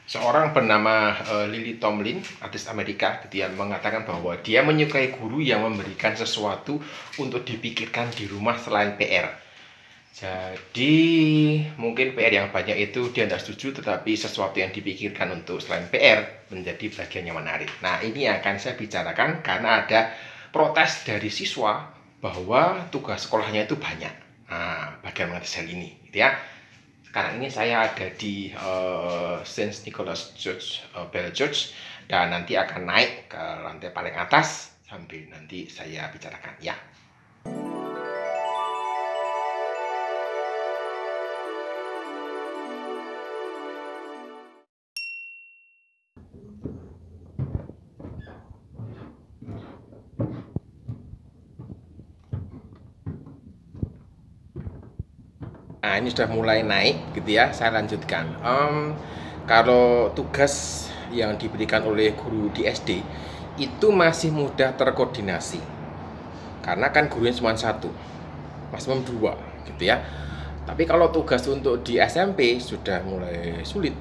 Seorang bernama Lily Tomlin, artis Amerika, gitu ya, mengatakan bahwa dia menyukai guru yang memberikan sesuatu untuk dipikirkan di rumah selain PR. Jadi mungkin PR yang banyak itu dia tidak setuju, tetapi sesuatu yang dipikirkan untuk selain PR menjadi bagian yang menarik. Nah, ini yang akan saya bicarakan karena ada protes dari siswa bahwa tugas sekolahnya itu banyak. Nah, bagaimana hal ini, gitu ya. Sekarang ini saya ada di Saint Nicholas Church, Bell Church, dan nanti akan naik ke lantai paling atas sambil nanti saya bicarakan ya. Nah, ini sudah mulai naik gitu ya, saya lanjutkan. Kalau tugas yang diberikan oleh guru di SD itu masih mudah terkoordinasi, karena kan gurunya cuma satu, maksimum dua gitu ya. Tapi kalau tugas untuk di SMP sudah mulai sulit,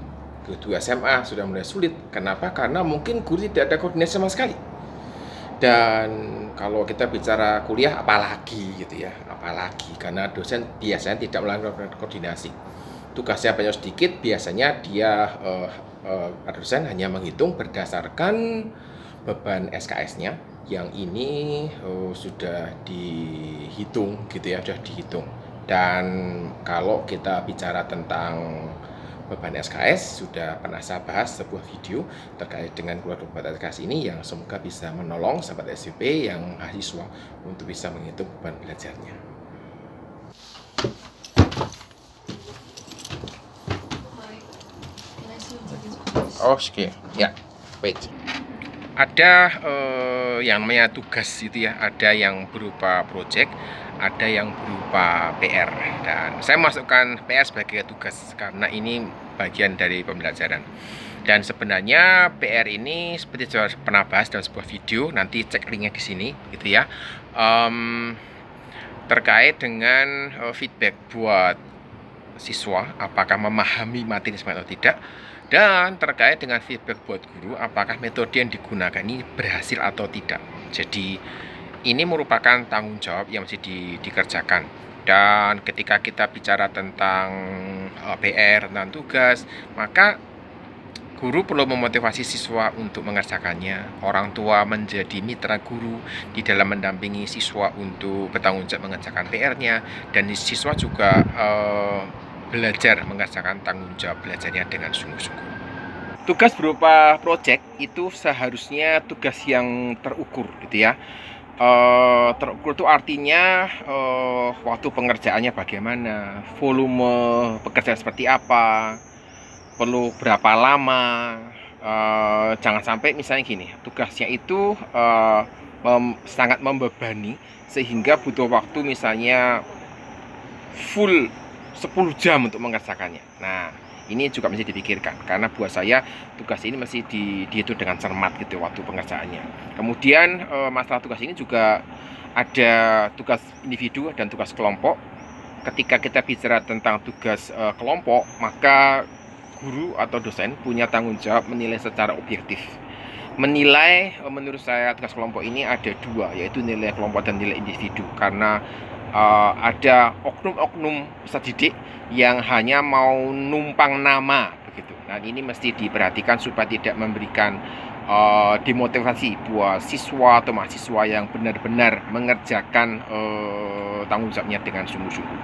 guru SMA sudah mulai sulit. Kenapa? Karena mungkin guru tidak ada koordinasi sama sekali. Dan kalau kita bicara kuliah apalagi gitu ya, apalagi karena dosen biasanya tidak melakukan koordinasi. Tugasnya banyak sedikit, biasanya dia dosen hanya menghitung berdasarkan beban SKS-nya yang ini sudah dihitung gitu ya, sudah dihitung. Dan kalau kita bicara tentang beban SKS, sudah pernah saya bahas sebuah video terkait dengan keluar beban SKS ini yang semoga bisa menolong sahabat SMP yang mahasiswa untuk bisa menghitung beban belajarnya. Oh, oke, ya, wait. Ada yang namanya tugas itu ya, ada yang berupa project, ada yang berupa PR, dan saya masukkan PR sebagai tugas karena ini bagian dari pembelajaran. Dan sebenarnya PR ini seperti saya pernah bahas dalam sebuah video, nanti cek linknya di sini gitu ya, terkait dengan feedback buat siswa apakah memahami materi atau tidak, dan terkait dengan feedback buat guru apakah metode yang digunakan ini berhasil atau tidak. Jadi ini merupakan tanggung jawab yang mesti dikerjakan. Dan ketika kita bicara tentang PR, tentang tugas, maka guru perlu memotivasi siswa untuk mengerjakannya. Orang tua menjadi mitra guru di dalam mendampingi siswa untuk bertanggung jawab mengerjakan PR-nya. Dan siswa juga belajar mengerjakan tanggung jawab belajarnya dengan sungguh-sungguh. Tugas berupa project itu seharusnya tugas yang terukur gitu ya. Terukur itu artinya waktu pengerjaannya bagaimana, volume pekerjaan seperti apa, perlu berapa lama. Jangan sampai misalnya gini, tugasnya itu sangat membebani sehingga butuh waktu misalnya full 10 jam untuk mengerjakannya. Nah, ini juga mesti dipikirkan karena buat saya tugas ini mesti dihitung dengan cermat gitu waktu pengerjaannya. Kemudian masalah tugas ini juga ada tugas individu dan tugas kelompok. Ketika kita bicara tentang tugas kelompok, maka guru atau dosen punya tanggung jawab menilai secara objektif. Menilai, menurut saya tugas kelompok ini ada dua, yaitu nilai kelompok dan nilai individu. Karena ada oknum-oknum peserta didik yang hanya mau numpang nama begitu. Nah, ini mesti diperhatikan supaya tidak memberikan demotivasi buat siswa atau mahasiswa yang benar-benar mengerjakan tanggung jawabnya dengan sungguh-sungguh.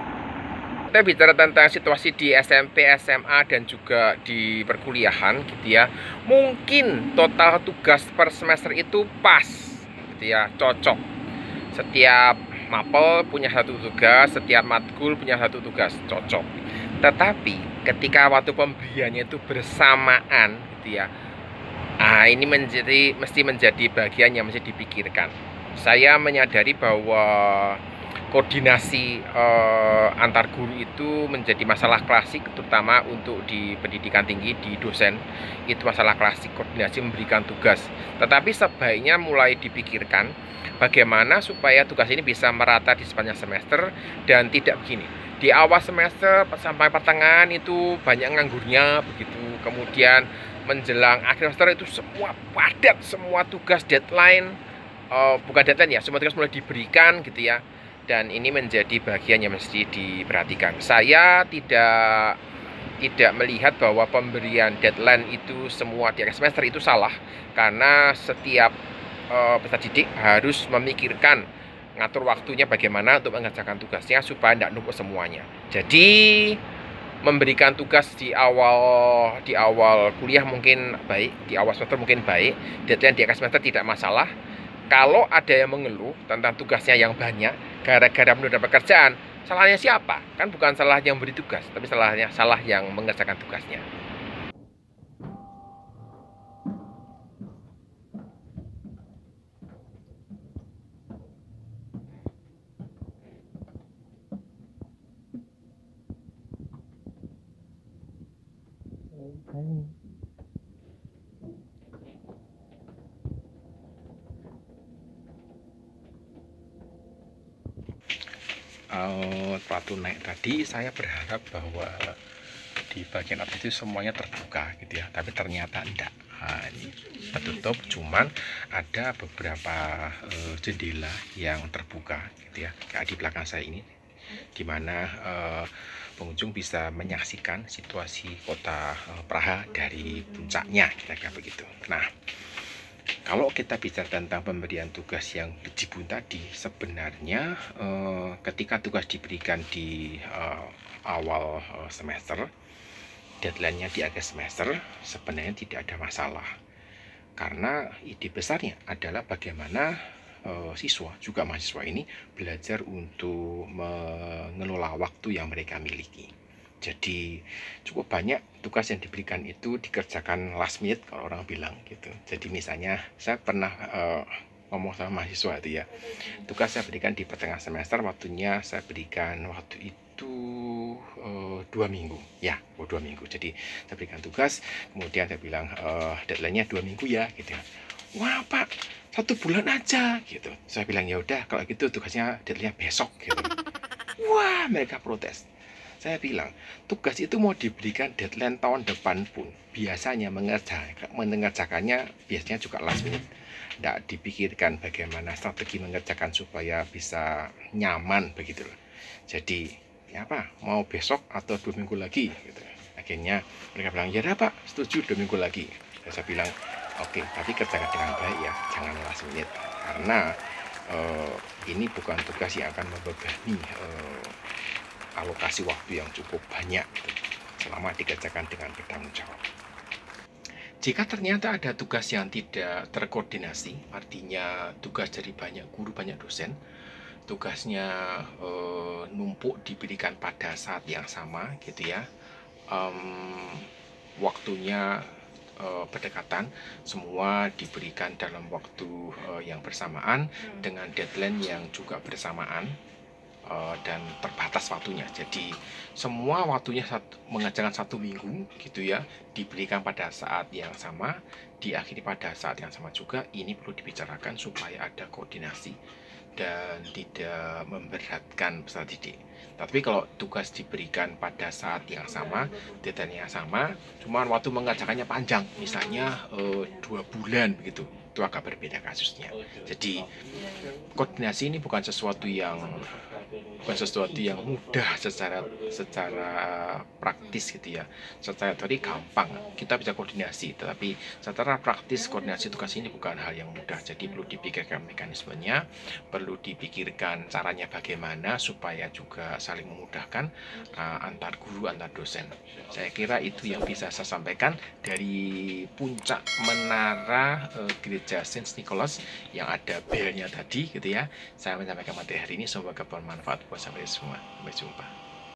Kita bicara tentang situasi di SMP, SMA, dan juga di perkuliahan gitu ya. Mungkin total tugas per semester itu pas gitu ya, cocok. Setiap mapel punya satu tugas, setiap matkul punya satu tugas, cocok. Tetapi ketika waktu pemberiannya itu bersamaan gitu ya, ini mesti menjadi bagian yang mesti dipikirkan. Saya menyadari bahwa koordinasi antar guru itu menjadi masalah klasik, terutama untuk di pendidikan tinggi, di dosen. Itu masalah klasik, koordinasi memberikan tugas. Tetapi sebaiknya mulai dipikirkan bagaimana supaya tugas ini bisa merata di sepanjang semester dan tidak begini. di awal semester sampai pertengahan itu banyak nganggurnya begitu. Kemudian menjelang akhir semester itu semua padat, semua tugas deadline, bukan deadline ya, semua tugas mulai diberikan gitu ya. Dan ini menjadi bagian yang mesti diperhatikan. Saya tidak melihat bahwa pemberian deadline itu semua di akhir semester itu salah, karena setiap peserta didik harus memikirkan ngatur waktunya bagaimana untuk mengerjakan tugasnya supaya tidak numpuk semuanya. Jadi memberikan tugas di awal kuliah mungkin baik, di awal semester mungkin baik, deadline di akhir semester tidak masalah. Kalau ada yang mengeluh tentang tugasnya yang banyak gara-gara menunda pekerjaan, salahnya siapa? Kan bukan salah yang beri tugas, tapi salah yang mengerjakan tugasnya. Waktu naik tadi saya berharap bahwa di bagian atas itu semuanya terbuka gitu ya, tapi ternyata enggak. Nah, ini tertutup, cuman ada beberapa jendela yang terbuka gitu ya, kayak di belakang saya ini, dimana pengunjung bisa menyaksikan situasi kota Praha dari puncaknya, kira-kira begitu. Nah, kalau kita bicara tentang pemberian tugas yang bejibun tadi, sebenarnya ketika tugas diberikan di awal semester, deadline-nya di akhir semester, sebenarnya tidak ada masalah. Karena ide besarnya adalah bagaimana siswa, juga mahasiswa ini belajar untuk mengelola waktu yang mereka miliki. Jadi cukup banyak tugas yang diberikan itu dikerjakan last minute kalau orang bilang gitu. Jadi misalnya saya pernah ngomong sama mahasiswa itu ya, tugas saya berikan di pertengahan semester, waktunya saya berikan waktu itu 2 minggu ya, 2 minggu. Jadi saya berikan tugas, kemudian saya bilang deadline-nya 2 minggu ya gitu. Wah Pak, 1 bulan aja gitu. Saya bilang ya udah kalau gitu tugasnya deadline-nya besok gitu. Wah, mereka protes. Saya bilang, tugas itu mau diberikan deadline tahun depan pun biasanya mengerjakannya biasanya juga last minute. Tidak dipikirkan bagaimana strategi mengerjakan supaya bisa nyaman begitu loh. Jadi, ya apa, mau besok atau 2 minggu lagi gitu. Akhirnya mereka bilang, ya Pak, setuju 2 minggu lagi. Dan saya bilang, oke, tapi kerjakan dengan baik ya, jangan last minute. Karena ini bukan tugas yang akan membebani alokasi waktu yang cukup banyak gitu, selama dikerjakan dengan bertanggung jawab. Jika ternyata ada tugas yang tidak terkoordinasi, artinya tugas dari banyak guru, banyak dosen, tugasnya numpuk diberikan pada saat yang sama gitu ya, waktunya berdekatan, semua diberikan dalam waktu yang bersamaan dengan deadline yang juga bersamaan dan terbatas waktunya. Jadi semua waktunya mengerjakan 1 minggu gitu ya, diberikan pada saat yang sama, diakhiri pada saat yang sama juga. Ini perlu dibicarakan supaya ada koordinasi dan tidak memberatkan peserta didik. Tapi kalau tugas diberikan pada saat yang sama, deadline yang sama, cuman waktu mengerjakannya panjang, misalnya 2 bulan begitu, itu agak berbeda kasusnya. Jadi koordinasi ini bukan sesuatu yang mudah secara praktis gitu ya. Secara teori gampang, kita bisa koordinasi, tetapi secara praktis koordinasi tugas ini bukan hal yang mudah. Jadi perlu dipikirkan mekanismenya, perlu dipikirkan caranya bagaimana supaya juga saling memudahkan antar guru, antar dosen. Saya kira itu yang bisa saya sampaikan dari puncak menara gereja Saint Nicholas yang ada belnya tadi gitu ya. Saya menyampaikan materi hari ini, semoga bermanfaat buat sampai semua. Sampai jumpa.